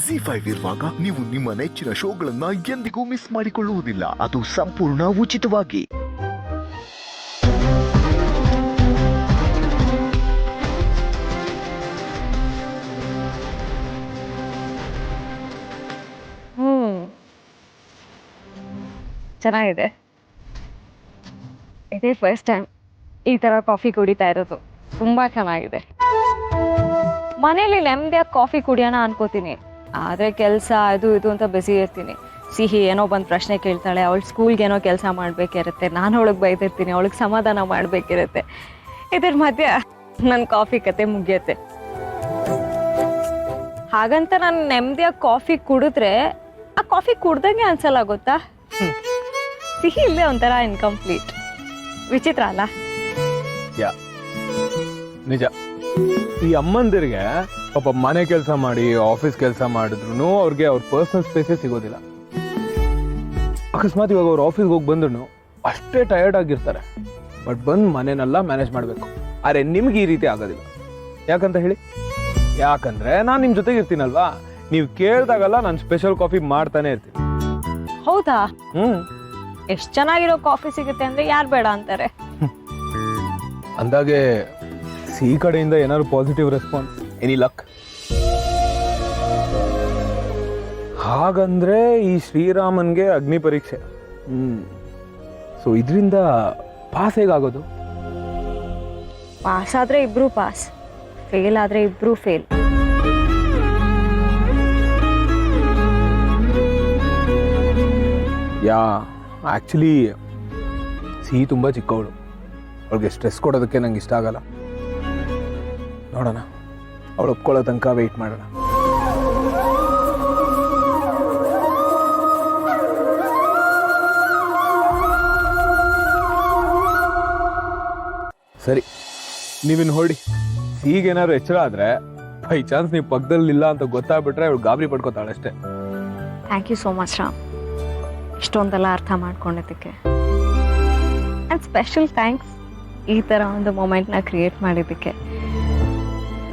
ಜಿ5 ಇರುವಾಗ ನೀವು ನಿಮ್ಮ ನೆಚ್ಚಿನ ಶೋಗಳನ್ನ ಎಂದಿಗೂ ಮಿಸ್ ಮಾಡಿಕೊಳ್ಳುವುದಿಲ್ಲ. ಅದು ಸಂಪೂರ್ಣ ಉಚಿತವಾಗಿ. ಚೆನ್ನಾಗಿದೆ. ಇದೇ ಫಸ್ಟ್ ಟೈಮ್ ಈ ಥರ ಕಾಫಿ ಕುಡಿತಾ ಇರೋದು. ತುಂಬ ಚೆನ್ನಾಗಿದೆ. ಮನೇಲಿ ನೆಮ್ಮದಿಯಾಗಿ ಕಾಫಿ ಕುಡಿಯೋಣ ಅನ್ಕೋತೀನಿ, ಆದರೆ ಕೆಲಸ ಅದು ಇದು ಅಂತ ಬಿಸಿ ಇರ್ತೀನಿ. ಸಿಹಿ ಏನೋ ಬಂದು ಪ್ರಶ್ನೆ ಕೇಳ್ತಾಳೆ, ಅವಳು ಸ್ಕೂಲ್ಗೆ ಏನೋ ಕೆಲಸ ಮಾಡಬೇಕಿರುತ್ತೆ, ನಾನು ಅವಳಿಗೆ ಬೈದಿರ್ತೀನಿ, ಅವಳಿಗೆ ಸಮಾಧಾನ ಮಾಡಬೇಕಿರುತ್ತೆ. ಇದ್ರ ಮಧ್ಯೆ ನನ್ನ ಕಾಫಿ ಕತೆ ಮುಗಿಯುತ್ತೆ. ಹಾಗಂತ ನಾನು ನೆಮ್ಮದಿಯಾಗಿ ಕಾಫಿ ಕುಡಿದ್ರೆ ಆ ಕಾಫಿ ಕುಡ್ದಂಗೆ ಅನ್ಸಲ್ಲ, ಗೊತ್ತಾ? ಸಿಹಿ ಇಲ್ಲೇ ಒಂಥರ ಇನ್ಕಂಪ್ಲೀಟ್. ವಿಚಿತ್ರ ಅಲ್ಲ? ಯಾ ನಿಜ. ಈ ಅಮ್ಮಂದಿರಿಗೆ ಪಾಪ ಮನೆ ಕೆಲಸ ಮಾಡಿ ಆಫೀಸ್ ಕೆಲಸ ಮಾಡಿದ್ರು ಅವ್ರಿಗೆ ಅವ್ರ ಪರ್ಸನಲ್ ಸ್ಪೇಸೇ ಸಿಗೋದಿಲ್ಲ. ಅಕಸ್ಮಾತ್ ಇವಾಗ ಅವ್ರು ಆಫೀಸ್ಗೆ ಹೋಗಿ ಬಂದ್ರು ಅಷ್ಟೇ ಟಯರ್ಡ್ ಆಗಿರ್ತಾರೆ, ಬಟ್ ಬಂದು ಮನೆನೆಲ್ಲ ಮ್ಯಾನೇಜ್ ಮಾಡಬೇಕು. ಆದರೆ ನಿಮ್ಗೆ ಈ ರೀತಿ ಆಗೋದಿಲ್ಲ. ಯಾಕಂತ ಹೇಳಿ? ಯಾಕಂದ್ರೆ ನಾನು ನಿಮ್ಮ ಜೊತೆಗೆ ಇರ್ತೀನಲ್ವಾ, ನೀವು ಕೇಳ್ದಾಗಲ್ಲ ನಾನು ಸ್ಪೆಷಲ್ ಕಾಫಿ ಮಾಡ್ತಾನೆ ಇರ್ತೀನಿ. ಹೌದಾ? ಎಷ್ಟು ಚೆನ್ನಾಗಿರೋ ಕಾಫಿ ಸಿಗುತ್ತೆ ಅಂದ್ರೆ ಯಾರು ಬೇಡ ಅಂತಾರೆ. ಅಂದಾಗೆ ಈ ಕಡೆಯಿಂದ ಏನಾದ್ರು ಪಾಸಿಟಿವ್ ರೆಸ್ಪಾನ್ಸ್, ಎನಿ ಲಕ್? ಹಾಗಂದ್ರೆ ಈ ಶ್ರೀರಾಮನ್ಗೆ ಅಗ್ನಿ ಪರೀಕ್ಷೆ. ಸೊ ಇದರಿಂದ ಪಾಸ್ ಹೇಗಾಗೋದು? ಪಾಸ್ ಆದ್ರೆ ಇಬ್ರು ಪಾಸ್, ಫೇಲ್ ಆದ್ರೆ ಇಬ್ರು ಫೇಲ್. ಯಾ ಆ್ಯಕ್ಚುಲಿ ಸಿಹಿ ತುಂಬ ಚಿಕ್ಕವಳು, ಅವಳಿಗೆ ಸ್ಟ್ರೆಸ್ ಕೊಡೋದಕ್ಕೆ ನಂಗೆ ಇಷ್ಟ ಆಗಲ್ಲ. ನೋಡೋಣ, ಅವಳು ಒಪ್ಕೊಳ್ಳೋ ತನಕ ವೆಯ್ಟ್ ಮಾಡೋಣ. ಸರಿ, ನೀವಿನ್ನು ಹೊರಡಿ. ಈಗೇನಾದ್ರು ಎಚ್ಚರ ಆದರೆ ಬೈ ಚಾನ್ಸ್ ನೀವು ಪಕ್ಕದಲ್ಲಿಲ್ಲ ಅಂತ ಗೊತ್ತಾಗ್ಬಿಟ್ರೆ ಅವಳು ಗಾಬರಿ ಪಡ್ಕೋತಾಳೆ ಅಷ್ಟೇ. Thank you so much Ram, ಇಷ್ಟೊಂದೆಲ್ಲ ಅರ್ಥ ಮಾಡ್ಕೊಂಡಿದ್ದಕ್ಕೆ. ಆ್ಯಂಡ್ ಸ್ಪೆಷಲ್ ಥ್ಯಾಂಕ್ಸ್ ಈ ಥರ ಒಂದು ಮೊಮೆಂಟ್ನ ಕ್ರಿಯೇಟ್ ಮಾಡಿದ್ದಕ್ಕೆ.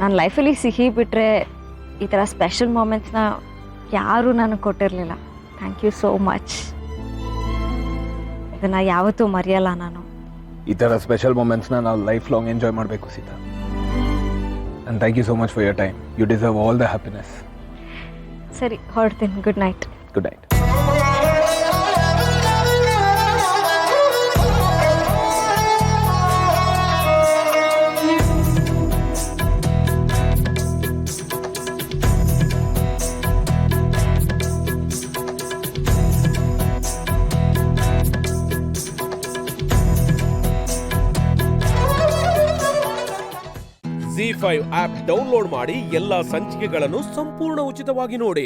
ನನ್ನ ಲೈಫಲ್ಲಿ ಸಿಹಿ ಬಿಟ್ಟರೆ ಈ ಥರ ಸ್ಪೆಷಲ್ ಮೊಮೆಂಟ್ಸ್ನ ಯಾರೂ ನನಗೆ ಕೊಟ್ಟಿರಲಿಲ್ಲ. Thank you so much. ಇದನ್ನು ಯಾವತ್ತೂ ಮರೆಯಲ್ಲ ನಾನು. ಈ ಥರ ಸ್ಪೆಷಲ್ ಮೊಮೆಂಟ್ಸ್ನ ನಾವು ಲೈಫ್ ಲಾಂಗ್ ಎಂಜಾಯ್ ಮಾಡಬೇಕು Sita. And thank you so much for your time. You deserve all the happiness. ಸರಿ, ಹೊರಡ್ತೀನಿ. Good night. Good night. ಜಿ5 ಆಪ್ ಡೌನ್ಲೋಡ್ ಮಾಡಿ ಎಲ್ಲಾ ಸಂಚಿಕೆಗಳನ್ನು ಸಂಪೂರ್ಣ ಉಚಿತವಾಗಿ ನೋಡಿ.